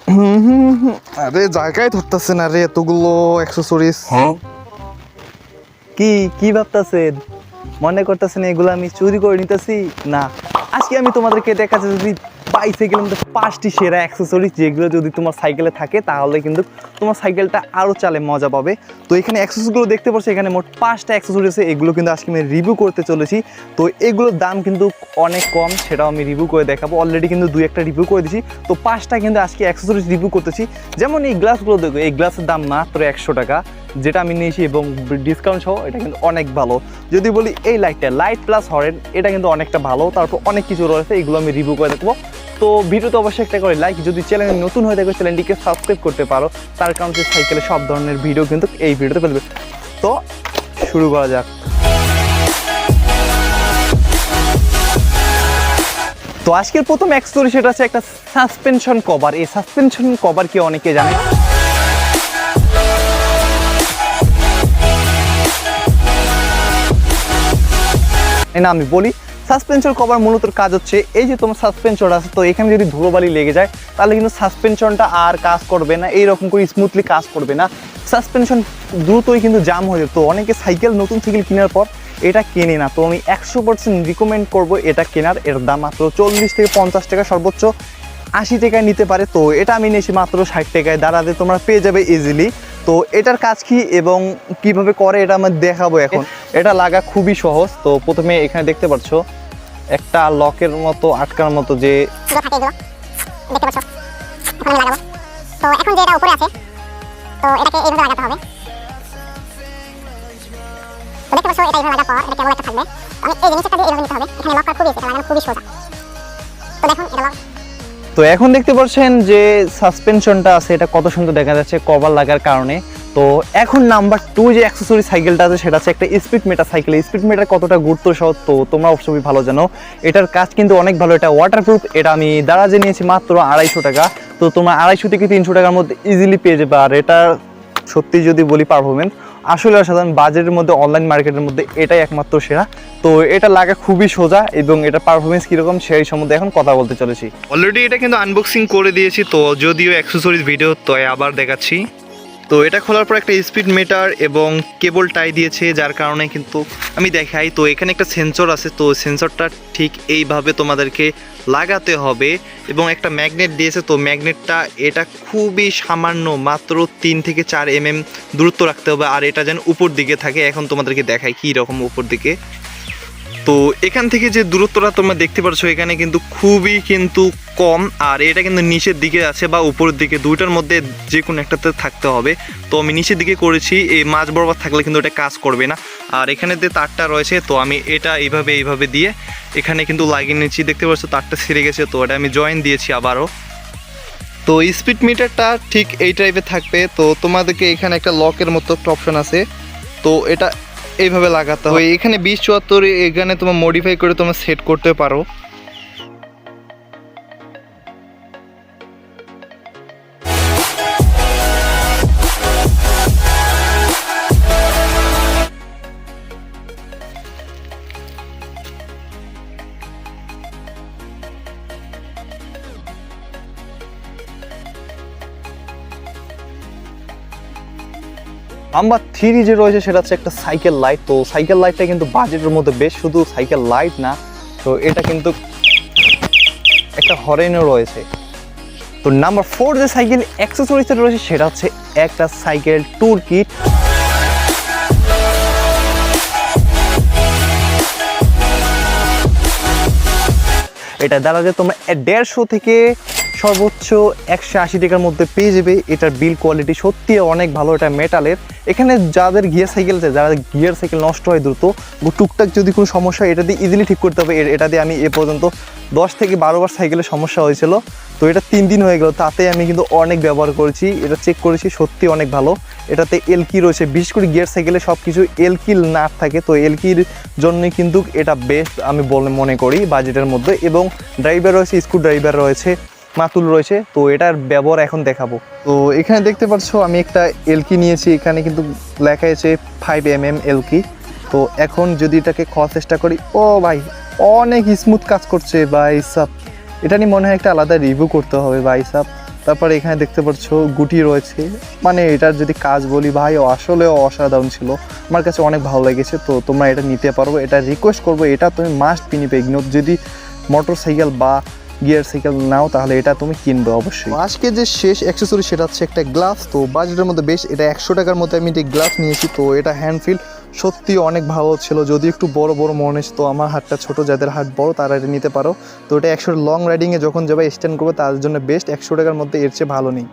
আরে জায়গায় ধরতেছে না রে এতগুলো অ্যাক্সেসরিজ। কি কি ভাবতেছেন? মনে করতেছেন এগুলো আমি চুরি করে নিতেছি? না, আজকে আমি তোমাদেরকে দেখাচ্ছি যদি বাইসাইকেলের মধ্যে 5টি সেরা অ্যাক্সেসরিজ যেগুলো যদি তোমার সাইকেলে থাকে তাহলে কিন্তু তোমার সাইকেলটা আরও চালে মজা পাবে। তো এখানে অ্যাক্সেসরিজগুলো দেখতে পাচ্ছ, এখানে মোট 5টা অ্যাক্সেসরিজ আছে। এগুলো কিন্তু আজকে আমি রিভিউ করতে চলেছি। তো এগুলোর দাম কিন্তু অনেক কম, সেটাও আমি রিভিউ করে দেখাবো। অলরেডি কিন্তু 2-1টা রিভিউ করে দিয়েছি। তো 5টা কিন্তু আজকে অ্যাক্সেসরিজ রিভিউ করতেছি। যেমন এই গ্লাসগুলো দেখো, এই গ্লাসের দাম মাত্র 100 টাকা, যেটা আমি নিয়েছি এবং ডিসকাউন্ট সহ এটা কিন্তু অনেক ভালো। যদি বলি এই লাইট প্লাস হরেন, এটা কিন্তু অনেকটা ভালো। তারপর অনেক কিছু রয়েছে, এগুলো আমি রিভিউ করে দেখবো। তো ভিডিওতে অবশ্যই একটা করে লাইক, যদি চ্যানেলে নতুন হয়ে থাকে চ্যানেলটিকে সাবস্ক্রাইব করতে পারো। তার কারণ হচ্ছে সাইকেলের সব ধরনের ভিডিও কিন্তু এই ভিডিওতে পেয়ে যাবে। তো শুরু করা যাক। তো আজকের প্রথম অ্যাক্সেসরি সেটা হচ্ছে একটা সাসপেনশন কভার। এই সাসপেনশন কভার কি অনেকে জানে? না, আমি বলি সাসপেনশন কভার মূলত কাজ হচ্ছে এই যে তোমার সাসপেনশন আছে, তো এখানে যদি ধুলোবালি লেগে যায় তাহলে কিন্তু সাসপেনশনটা আর কাজ করবে না, এইরকম করে স্মুথলি কাজ করবে না। সাসপেনশন দ্রুতই কিন্তু জাম হয়ে যেত। তো অনেকে সাইকেল, নতুন সাইকেল কেনার পর এটা কেনে না। তো আমি 100% রিকমেন্ড করবো এটা কেনার। এর দাম মাত্র 40 থেকে 50 টাকা, সর্বোচ্চ 80 টাকায় নিতে পারে। তো এটা আমি নিয়েছি মাত্র 60 টাকায়, দাঁড়াতে তোমরা পেয়ে যাবে ইজিলি। তো এটার কাজ কি এবং কিভাবে করে এটা আমি দেখাবো এখন। এটা লাগা খুবই সহজ। তো প্রথমে এখানে দেখতে পাচ্ছ একটা লকের মতো আটকার মতো যে থাকে, এগুলো দেখতে পাচ্ছ। এখন আমি লাগাবো। তো এখন যে এটা উপরে আছে, তো এটাকে এইভাবে লাগাতে হবে। তো দেখতে পাচ্ছ এটা এইভাবে লাগার পর এটা কেবল একটা থাকবে। আমি এই জিনিসটা দিয়ে এইভাবে নিতে হবে। এখানে লক করা খুবই, এটা লাগানো খুবই সোজা। তো দেখুন এটা লক। তো এখন দেখতে পাচ্ছেন যে সাসপেনশনটা আছে, এটা কত সুন্দর দেখা যাচ্ছে কভার লাগার কারণে। তো এখন নাম্বার 2 যে অ্যাক্সেসরি সাইকেলটা আছে সেটা হচ্ছে একটা speed metre cycle. Speed metre কতটা গুরুত্ব সহ তো তোমরা অবশ্যই ভালো জানো। এটার কাজ কিন্তু অনেক ভালো, এটা ওয়াটারপ্রুফ। এটা আমি দারাজে নিয়েছি মাত্র 250 টাকা। তো তোমরা 250 থেকে 300 টাকার মধ্যে ইজিলি পেয়ে যাবে। আর এটা সত্যি যদি বলি পারফরমেন্স আসলে সাধারণ বাজেটের মধ্যে, অনলাইন মার্কেটের মধ্যে এটাই একমাত্র সেরা। তো এটা লাগা খুবই সোজা এবং এটা পারফরমেন্স কীরকম সেই সম্বন্ধে এখন কথা বলতে চলেছি। অলরেডি এটা কিন্তু আনবক্সিং করে দিয়েছি, তো যদিও অ্যাক্সেসরিজ ভিডিও তো আবার দেখাচ্ছি। তো এটা খোলার পর একটা স্পিড মিটার এবং কেবল টাই দিয়েছে, যার কারণে কিন্তু আমি দেখাই। তো এখানে একটা সেন্সর আছে, তো সেন্সরটা ঠিক এইভাবে তোমাদেরকে লাগাতে হবে এবং একটা ম্যাগনেট দিয়েছে। তো ম্যাগনেটটা এটা খুবই সামান্য, মাত্র 3 থেকে 4 mm দূরত্ব রাখতে হবে। আর এটা যেন উপর দিকে থাকে। এখন তোমাদেরকে দেখাই কী রকম উপর দিকে। তো এখান থেকে যে দূরত্বটা তোমরা দেখতে পাচ্ছ এখানে কিন্তু খুবই কিন্তু কম। আর এটা কিন্তু নিচের দিকে আছে বা উপরের দিকে, দুইটার মধ্যে যে কোনো একটাতে থাকতে হবে। তো আমি নিচের দিকে করেছি, এই মাঝ বরাবর থাকলে কিন্তু এটা কাজ করবে না। আর এখানে যে তারটা রয়েছে, তো আমি এটা এইভাবে দিয়ে এখানে কিন্তু লাগিয়ে নিয়েছি। দেখতে পাচ্ছ তারটা ছিঁড়ে গেছে, তো এটা আমি জয়েন দিয়েছি আবারও। তো স্পিড মিটারটা ঠিক এই টাইপের থাকবে। তো তোমাদেরকে এখানে একটা লকের মতো একটা অপশন আছে, তো এটা এইভাবে লাগাতে হয়। এখানে 20-74 এখানে তোমার মডিফাই করে তোমরা সেট করতে পারো। নাম্বার 3 যে রয়েছে সেটা হচ্ছে একটা সাইকেল লাইট। তো সাইকেল লাইটটা কিন্তু বাজেটের মধ্যে বেশ, শুধু সাইকেল লাইট না, তো এটা কিন্তু একটা হরেনও রয়েছে। তো নাম্বার 4 যে সাইকেল অ্যাক্সেসরিজটা রয়েছে সেটা হচ্ছে একটা সাইকেল ট্যুর কিট। এটা দ্বারা যে তোমরা 150 থেকে সর্বোচ্চ 180 টাকার মধ্যে পেয়ে যাবে। এটার বিল কোয়ালিটি সত্যি অনেক ভালো, এটা মেটালের। এখানে যাদের গিয়ার সাইকেল আছে, যারা গিয়ার সাইকেল নষ্ট হয় দ্রুত, টুকটাক যদি কোনো সমস্যা হয় এটা দিয়ে ইজিলি ঠিক করতে হবে। এটা দিয়ে আমি এ পর্যন্ত 10 থেকে 12 বার সাইকেলের সমস্যা হয়েছিল। তো এটা 3 দিন হয়ে গেল, তাতে আমি কিন্তু অনেক ব্যবহার করেছি, এটা চেক করেছি, সত্যি অনেক ভালো। এটাতে এলকি রয়েছে, বিশেষ করে গিয়ার সাইকেলে সব কিছু এলকি নাট থাকে। তো এলকির জন্যই কিন্তু এটা বেস্ট আমি মনে করি বাজেটের মধ্যে। এবং ড্রাইভার রয়েছে, স্ক্রু ড্রাইভার রয়েছে, মাতুল রয়েছে। তো এটার ব্যবহার এখন দেখাবো। তো এখানে দেখতে পাচ্ছ আমি একটা এলকি নিয়েছি, এখানে কিন্তু লেখা আছে 5 mm এলকি। তো এখন যদি এটাকে খাওয়ার চেষ্টা করি, ও ভাই অনেক স্মুথ কাজ করছে ভাই সাব। এটা নিয়ে মনে হয় একটা আলাদা রিভিউ করতে হবে ভাই সাব। তারপরে এখানে দেখতে পাচ্ছ গুটি রয়েছে, মানে এটার যদি কাজ বলি ভাই আসলেও অসাধারণ ছিল, আমার কাছে অনেক ভালো লেগেছে। তো তোমরা এটা নিতে পারবো, এটা রিকোয়েস্ট করবো, এটা তুমি মাস্ট কিনবে। যদি মোটর সাইকেল বা গিয়ার সাইকেল নাও তাহলে এটা তুমি কিনবে অবশ্যই। আজকে যে শেষ অ্যাক্সেসরি সেটা হচ্ছে একটা গ্লাভস। তো বাজেটের মধ্যে বেশ, এটা 100 টাকার মধ্যে আমি এই গ্লাভস নিয়েছি। তো এটা হ্যান্ড ফিল সত্যি অনেক ভালো ছিল, যদি একটু বড় বড় মনে হচ্ছে। তো আমার হাতটা ছোট, যাদের হাত বড় তারা এটা নিতে পারো। তো এটা 100 লং রাইডিংয়ে যখন যাবে স্ট্যান্ড করবে তার জন্য বেস্ট, 100 টাকার মধ্যে এর চেয়ে ভালো নেই।